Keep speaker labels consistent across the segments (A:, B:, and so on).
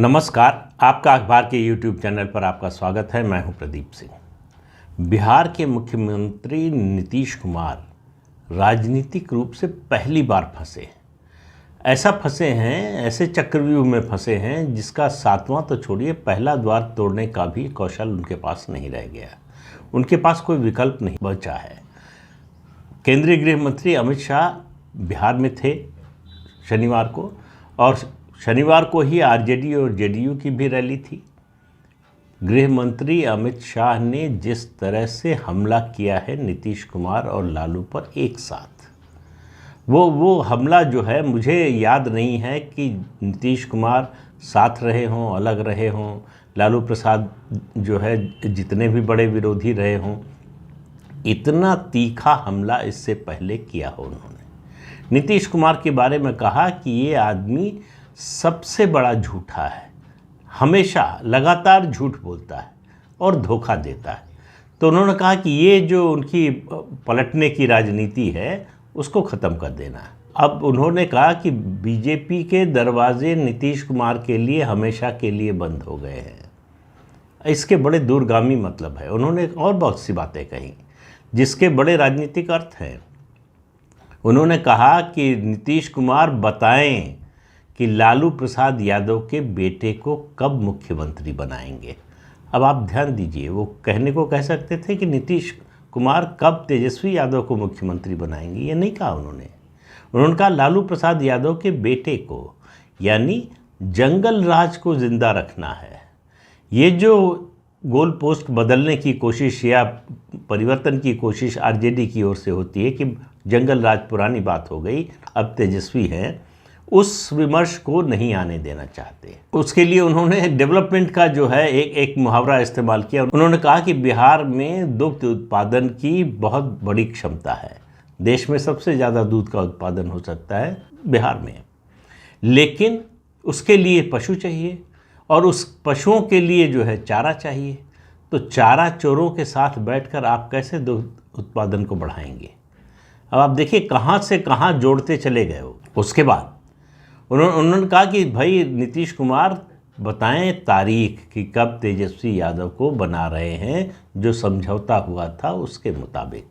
A: नमस्कार, आपका अखबार के YouTube चैनल पर आपका स्वागत है। मैं हूं प्रदीप सिंह। बिहार के मुख्यमंत्री नीतीश कुमार राजनीतिक रूप से पहली बार फंसे। ऐसा फंसे हैं, ऐसे चक्रव्यूह में फंसे हैं जिसका सातवां तो छोड़िए, पहला द्वार तोड़ने का भी कौशल उनके पास नहीं रह गया। उनके पास कोई विकल्प नहीं बचा है। केंद्रीय गृह मंत्री अमित शाह बिहार में थे शनिवार को, और शनिवार को ही आरजेडी और जेडीयू की भी रैली थी। गृह मंत्री अमित शाह ने जिस तरह से हमला किया है नीतीश कुमार और लालू पर एक साथ, वो हमला जो है, मुझे याद नहीं है कि नीतीश कुमार साथ रहे हों, अलग रहे हों, लालू प्रसाद जो है जितने भी बड़े विरोधी रहे हों, इतना तीखा हमला इससे पहले किया हो उन्होंने। नीतीश कुमार के बारे में कहा कि ये आदमी सबसे बड़ा झूठा है, हमेशा लगातार झूठ बोलता है और धोखा देता है। तो उन्होंने कहा कि ये जो उनकी पलटने की राजनीति है उसको ख़त्म कर देना है। अब उन्होंने कहा कि बीजेपी के दरवाजे नीतीश कुमार के लिए हमेशा के लिए बंद हो गए हैं। इसके बड़े दूरगामी मतलब है। उन्होंने और बहुत सी बातें कही जिसके बड़े राजनीतिक अर्थ हैं। उन्होंने कहा कि नीतीश कुमार बताएं कि लालू प्रसाद यादव के बेटे को कब मुख्यमंत्री बनाएंगे। अब आप ध्यान दीजिए, वो कहने को कह सकते थे कि नीतीश कुमार कब तेजस्वी यादव को मुख्यमंत्री बनाएंगे, ये नहीं कहा उन्होंने कहा लालू प्रसाद यादव के बेटे को, यानी जंगल राज को जिंदा रखना है। ये जो गोल पोस्ट बदलने की कोशिश या परिवर्तन की कोशिश आरजेडी की ओर से होती है कि जंगल राज पुरानी बात हो गई, अब तेजस्वी हैं, उस विमर्श को नहीं आने देना चाहते। उसके लिए उन्होंने डेवलपमेंट का जो है एक मुहावरा इस्तेमाल किया। उन्होंने कहा कि बिहार में दुग्ध उत्पादन की बहुत बड़ी क्षमता है, देश में सबसे ज़्यादा दूध का उत्पादन हो सकता है बिहार में, लेकिन उसके लिए पशु चाहिए और उस पशुओं के लिए जो है चारा चाहिए। तो चारा चोरों के साथ बैठकर आप कैसे दुग्ध उत्पादन को बढ़ाएंगे? अब आप देखिए कहाँ से कहाँ जोड़ते चले गए हो। उसके बाद उन्होंने कहा कि भाई नीतीश कुमार बताएं तारीख कि कब तेजस्वी यादव को बना रहे हैं, जो समझौता हुआ था उसके मुताबिक।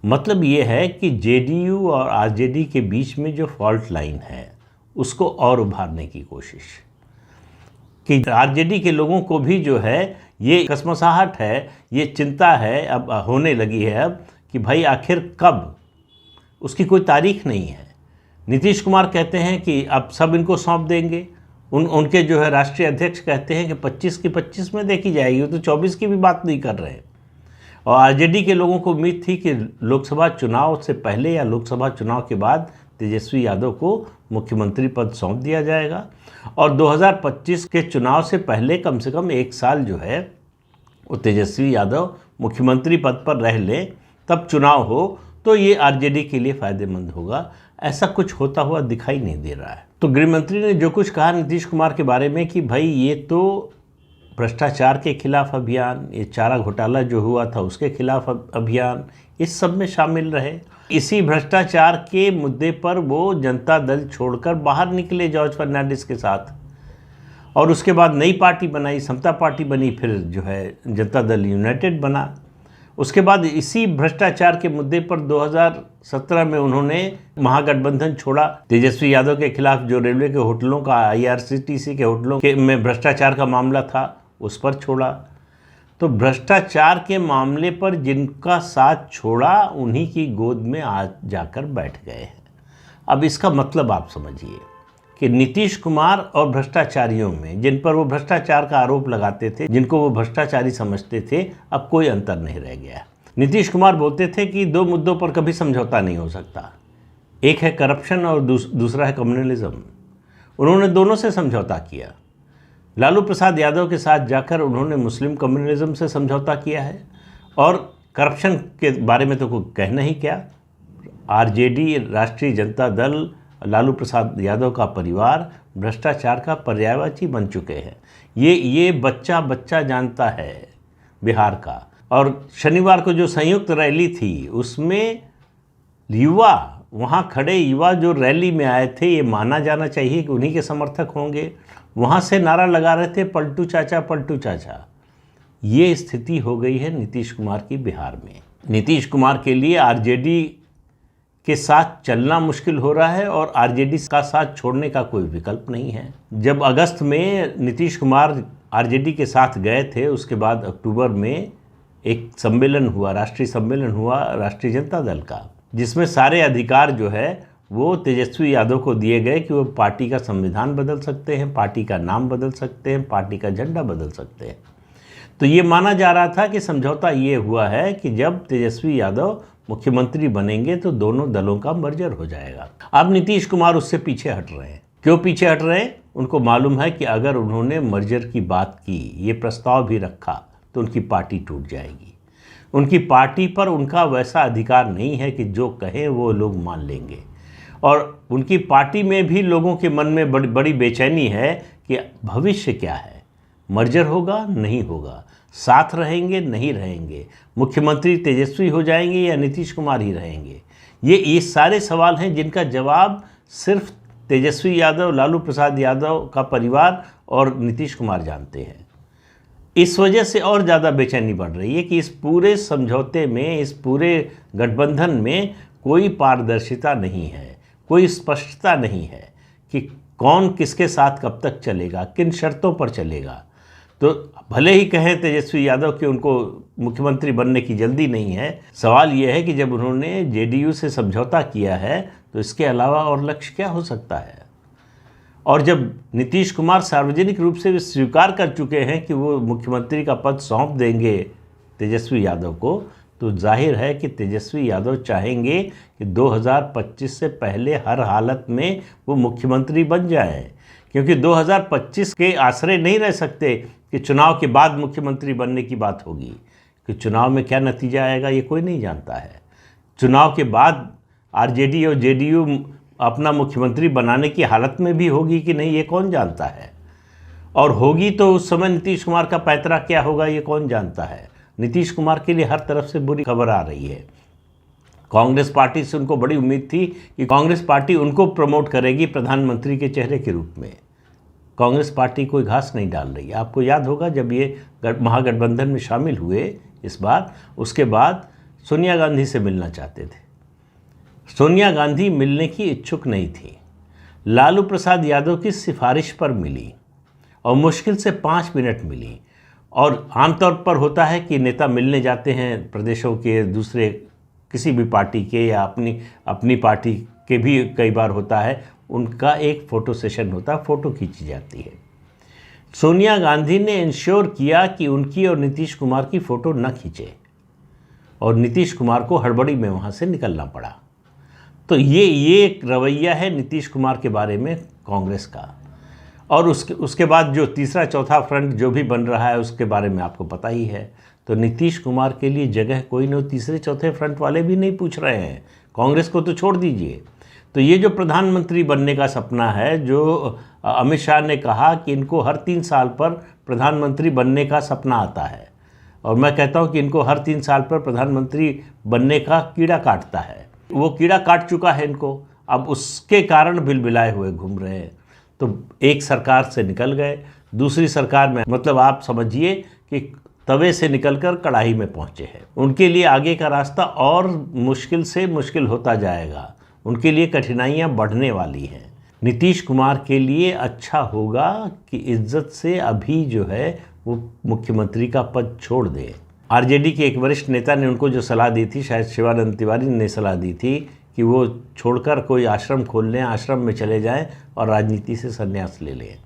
A: मतलब ये है कि जेडीयू और आरजेडी के बीच में जो फॉल्ट लाइन है उसको और उभारने की कोशिश, कि आरजेडी के लोगों को भी जो है ये कसमसाहट है, ये चिंता है अब होने लगी है अब कि भाई आखिर कब, उसकी कोई तारीख नहीं है। नीतीश कुमार कहते हैं कि अब सब इनको सौंप देंगे। उनके जो है राष्ट्रीय अध्यक्ष कहते हैं कि 25 की 25 में देखी जाएगी, तो 24 की भी बात नहीं कर रहे हैं। और आरजेडी के लोगों को उम्मीद थी कि लोकसभा चुनाव से पहले या लोकसभा चुनाव के बाद तेजस्वी यादव को मुख्यमंत्री पद सौंप दिया जाएगा और 2025 के चुनाव से पहले कम से कम एक साल जो है वो तेजस्वी यादव मुख्यमंत्री पद पर रह लें, तब चुनाव हो तो ये आरजेडी के लिए फ़ायदेमंद होगा। ऐसा कुछ होता हुआ दिखाई नहीं दे रहा है। तो गृहमंत्री ने जो कुछ कहा नीतीश कुमार के बारे में कि भाई ये तो भ्रष्टाचार के खिलाफ अभियान, ये चारा घोटाला जो हुआ था उसके खिलाफ अभियान, इस सब में शामिल रहे। इसी भ्रष्टाचार के मुद्दे पर वो जनता दल छोड़कर बाहर निकले जॉर्ज फर्नांडिस के साथ, और उसके बाद नई पार्टी बनाई, समता पार्टी बनी, फिर जो है जनता दल यूनाइटेड बना। उसके बाद इसी भ्रष्टाचार के मुद्दे पर 2017 में उन्होंने महागठबंधन छोड़ा। तेजस्वी यादव के खिलाफ जो रेलवे के होटलों का, आईआरसीटीसी के होटलों के में भ्रष्टाचार का मामला था, उस पर छोड़ा। तो भ्रष्टाचार के मामले पर जिनका साथ छोड़ा उन्हीं की गोद में आज जाकर बैठ गए हैं। अब इसका मतलब आप समझिए कि नीतीश कुमार और भ्रष्टाचारियों में, जिन पर वो भ्रष्टाचार का आरोप लगाते थे, जिनको वो भ्रष्टाचारी समझते थे, अब कोई अंतर नहीं रह गया। नीतीश कुमार बोलते थे कि दो मुद्दों पर कभी समझौता नहीं हो सकता, एक है करप्शन और दूसरा है कम्युनलिज्म। उन्होंने दोनों से समझौता किया। लालू प्रसाद यादव के साथ जाकर उन्होंने मुस्लिम कम्युनलिज्म से समझौता किया है, और करप्शन के बारे में तो कोई कहना ही क्या। आरजेडी, राष्ट्रीय जनता दल, लालू प्रसाद यादव का परिवार भ्रष्टाचार का पर्यायवाची बन चुके हैं। ये बच्चा बच्चा जानता है बिहार का। और शनिवार को जो संयुक्त रैली थी उसमें युवा, वहाँ खड़े युवा जो रैली में आए थे, ये माना जाना चाहिए कि उन्हीं के समर्थक होंगे। वहाँ से नारा लगा रहे थे पलटू चाचा पलटू चाचा। ये स्थिति हो गई है नीतीश कुमार की बिहार में। नीतीश कुमार के लिए आरजेडी के साथ चलना मुश्किल हो रहा है और आरजेडी का साथ छोड़ने का कोई विकल्प नहीं है। जब अगस्त में नीतीश कुमार आरजेडी के साथ गए थे, उसके बाद अक्टूबर में एक सम्मेलन हुआ, राष्ट्रीय सम्मेलन हुआ राष्ट्रीय जनता दल का, जिसमें सारे अधिकार जो है वो तेजस्वी यादव को दिए गए कि वो पार्टी का संविधान बदल सकते हैं, पार्टी का नाम बदल सकते हैं, पार्टी का झंडा बदल सकते हैं। तो ये माना जा रहा था कि समझौता ये हुआ है कि जब तेजस्वी यादव मुख्यमंत्री बनेंगे तो दोनों दलों का मर्जर हो जाएगा। अब नीतीश कुमार उससे पीछे हट रहे हैं। क्यों पीछे हट रहे हैं? उनको मालूम है कि अगर उन्होंने मर्जर की बात की, ये प्रस्ताव भी रखा, तो उनकी पार्टी टूट जाएगी। उनकी पार्टी पर उनका वैसा अधिकार नहीं है कि जो कहें वो लोग मान लेंगे। और उनकी पार्टी में भी लोगों के मन में बड़ी बेचैनी है कि भविष्य क्या है, मर्जर होगा नहीं होगा, साथ रहेंगे नहीं रहेंगे, मुख्यमंत्री तेजस्वी हो जाएंगे या नीतीश कुमार ही रहेंगे। ये सारे सवाल हैं जिनका जवाब सिर्फ तेजस्वी यादव, लालू प्रसाद यादव का परिवार और नीतीश कुमार जानते हैं। इस वजह से और ज़्यादा बेचैनी बढ़ रही है कि इस पूरे समझौते में, इस पूरे गठबंधन में कोई पारदर्शिता नहीं है, कोई स्पष्टता नहीं है कि कौन किसके साथ कब तक चलेगा, किन शर्तों पर चलेगा। तो भले ही कहें तेजस्वी यादव कि उनको मुख्यमंत्री बनने की जल्दी नहीं है, सवाल यह है कि जब उन्होंने जेडीयू से समझौता किया है तो इसके अलावा और लक्ष्य क्या हो सकता है। और जब नीतीश कुमार सार्वजनिक रूप से स्वीकार कर चुके हैं कि वो मुख्यमंत्री का पद सौंप देंगे तेजस्वी यादव को, तो जाहिर है कि तेजस्वी यादव चाहेंगे कि 2025 से पहले हर हालत में वो मुख्यमंत्री बन जाएं, क्योंकि 2025 के आसरे नहीं रह सकते कि चुनाव के बाद मुख्यमंत्री बनने की बात होगी। कि चुनाव में क्या नतीजा आएगा ये कोई नहीं जानता है। चुनाव के बाद आरजेडी और जेडीयू अपना मुख्यमंत्री बनाने की हालत में भी होगी कि नहीं ये कौन जानता है, और होगी तो उस समय नीतीश कुमार का पैतरा क्या होगा ये कौन जानता है। नीतीश कुमार के लिए हर तरफ से बुरी खबर आ रही है। कांग्रेस पार्टी से उनको बड़ी उम्मीद थी कि कांग्रेस पार्टी उनको प्रमोट करेगी प्रधानमंत्री के चेहरे के रूप में। कांग्रेस पार्टी कोई घास नहीं डाल रही है। आपको याद होगा जब ये महागठबंधन में शामिल हुए इस बार, उसके बाद सोनिया गांधी से मिलना चाहते थे। सोनिया गांधी मिलने की इच्छुक नहीं थी। लालू प्रसाद यादव की सिफारिश पर मिली और मुश्किल से 5 मिनट मिली। और आमतौर पर होता है कि नेता मिलने जाते हैं प्रदेशों के, दूसरे किसी भी पार्टी के या अपनी पार्टी के भी कई बार होता है, उनका एक फ़ोटो सेशन होता है, फ़ोटो खींची जाती है। सोनिया गांधी ने इंश्योर किया कि उनकी और नीतीश कुमार की फ़ोटो न खींचे और नीतीश कुमार को हड़बड़ी में वहाँ से निकलना पड़ा। तो ये एक रवैया है नीतीश कुमार के बारे में कांग्रेस का। और उसके बाद जो तीसरा चौथा फ्रंट जो भी बन रहा है उसके बारे में आपको पता ही है। तो नीतीश कुमार के लिए जगह कोई नहीं, तीसरे चौथे फ्रंट वाले भी नहीं पूछ रहे हैं। कांग्रेस को तो छोड़ दीजिए। तो ये जो प्रधानमंत्री बनने का सपना है, जो अमित शाह ने कहा कि इनको हर 3 साल पर प्रधानमंत्री बनने का सपना आता है, और मैं कहता हूँ कि इनको हर 3 साल पर प्रधानमंत्री बनने का कीड़ा काटता है। वो कीड़ा काट चुका है इनको, अब उसके कारण बिलबिलाए हुए घूम रहे हैं। तो एक सरकार से निकल गए, दूसरी सरकार में मतलब आप समझिए कि तवे से निकलकर कढ़ाई में पहुँचे हैं। उनके लिए आगे का रास्ता और मुश्किल से मुश्किल होता जाएगा, उनके लिए कठिनाइयाँ बढ़ने वाली हैं। नीतीश कुमार के लिए अच्छा होगा कि इज्जत से अभी जो है वो मुख्यमंत्री का पद छोड़ दे। आरजेडी के एक वरिष्ठ नेता ने उनको जो सलाह दी थी, शायद शिवानंद तिवारी ने सलाह दी थी कि वो छोड़कर कोई आश्रम खोल लें, आश्रम में चले जाएं और राजनीति से संन्यास ले लें।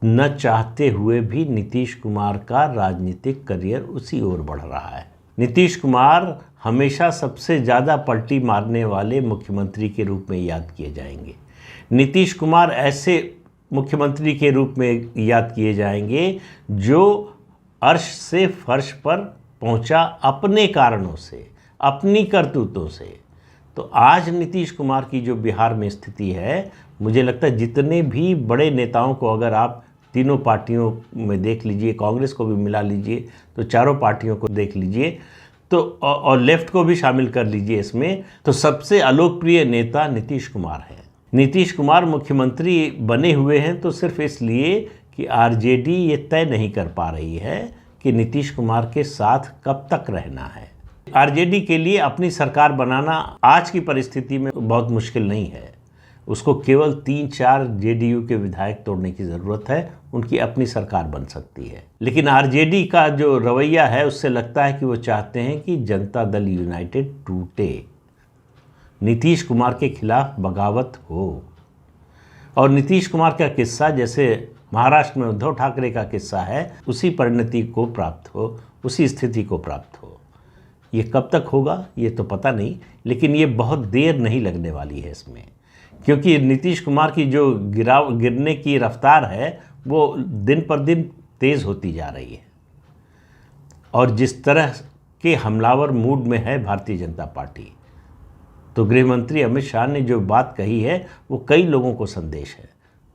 A: न चाहते हुए भी नीतीश कुमार का राजनीतिक करियर उसी ओर बढ़ रहा है। नीतीश कुमार हमेशा सबसे ज़्यादा पलटी मारने वाले मुख्यमंत्री के रूप में याद किए जाएंगे। नीतीश कुमार ऐसे मुख्यमंत्री के रूप में याद किए जाएंगे जो अर्श से फर्श पर पहुंचा अपने कारणों से, अपनी करतूतों से। तो आज नीतीश कुमार की जो बिहार में स्थिति है, मुझे लगता है जितने भी बड़े नेताओं को अगर आप तीनों पार्टियों में देख लीजिए, कांग्रेस को भी मिला लीजिए तो चारों पार्टियों को देख लीजिए, तो और लेफ्ट को भी शामिल कर लीजिए इसमें, तो सबसे अलोकप्रिय नेता नीतीश कुमार है। नीतीश कुमार मुख्यमंत्री बने हुए हैं तो सिर्फ इसलिए कि आरजेडी ये तय नहीं कर पा रही है कि नीतीश कुमार के साथ कब तक रहना है। आरजेडी के लिए अपनी सरकार बनाना आज की परिस्थिति में बहुत मुश्किल नहीं है। उसको केवल 3-4 जेडीयू के विधायक तोड़ने की ज़रूरत है, उनकी अपनी सरकार बन सकती है। लेकिन आरजेडी का जो रवैया है उससे लगता है कि वो चाहते हैं कि जनता दल यूनाइटेड टूटे, नीतीश कुमार के खिलाफ बगावत हो। और नीतीश कुमार का किस्सा जैसे महाराष्ट्र में उद्धव ठाकरे का किस्सा है, उसी परिणति को प्राप्त हो, उसी स्थिति को प्राप्त हो। ये कब तक होगा ये तो पता नहीं, लेकिन ये बहुत देर नहीं लगने वाली है इसमें, क्योंकि नीतीश कुमार की जो गिरने की रफ्तार है वो दिन पर दिन तेज़ होती जा रही है। और जिस तरह के हमलावर मूड में है भारतीय जनता पार्टी, तो गृह मंत्री अमित शाह ने जो बात कही है वो कई लोगों को संदेश है,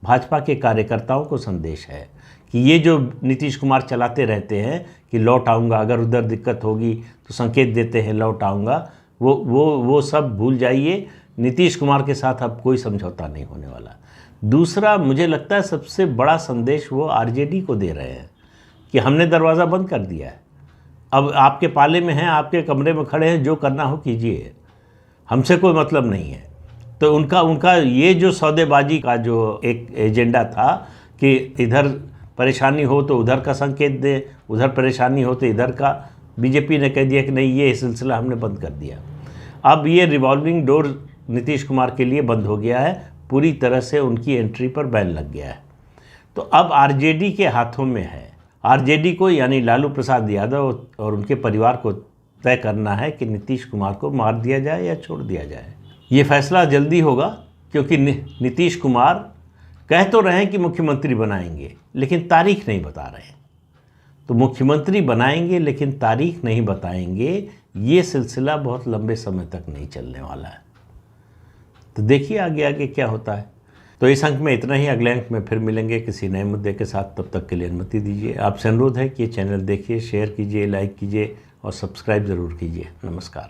A: भाजपा के कार्यकर्ताओं को संदेश है कि ये जो नीतीश कुमार चलाते रहते हैं कि लौट आऊँगा, अगर उधर दिक्कत होगी तो संकेत देते हैं लौट आऊँगा, वो सब भूल जाइए। नीतीश कुमार के साथ अब कोई समझौता नहीं होने वाला। दूसरा, मुझे लगता है सबसे बड़ा संदेश वो आरजेडी को दे रहे हैं कि हमने दरवाज़ा बंद कर दिया है, अब आपके पाले में हैं, आपके कमरे में खड़े हैं, जो करना हो कीजिए, हमसे कोई मतलब नहीं है। तो उनका ये जो सौदेबाजी का जो एक एजेंडा था कि इधर परेशानी हो तो उधर का संकेत दे, उधर परेशानी हो तो इधर का, बीजेपी ने कह दिया कि नहीं, ये सिलसिला हमने बंद कर दिया। अब ये रिवॉल्विंग डोर नीतीश कुमार के लिए बंद हो गया है, पूरी तरह से उनकी एंट्री पर बैन लग गया है। तो अब आरजेडी के हाथों में है, आरजेडी को यानी लालू प्रसाद यादव और उनके परिवार को तय करना है कि नीतीश कुमार को मार दिया जाए या छोड़ दिया जाए। ये फैसला जल्दी होगा, क्योंकि नीतीश कुमार कह तो रहे हैं कि मुख्यमंत्री बनाएंगे, लेकिन तारीख नहीं बता रहे हैं। तो मुख्यमंत्री बनाएंगे लेकिन तारीख नहीं बताएंगे, ये सिलसिला बहुत लंबे समय तक नहीं चलने वाला है। तो देखिए आगे आगे क्या होता है। तो इस अंक में इतना ही, अगले अंक में फिर मिलेंगे किसी नए मुद्दे के साथ। तब तक के लिए अनुमति दीजिए। आपसे अनुरोध है कि ये चैनल देखिए, शेयर कीजिए, लाइक कीजिए और सब्सक्राइब ज़रूर कीजिए। नमस्कार।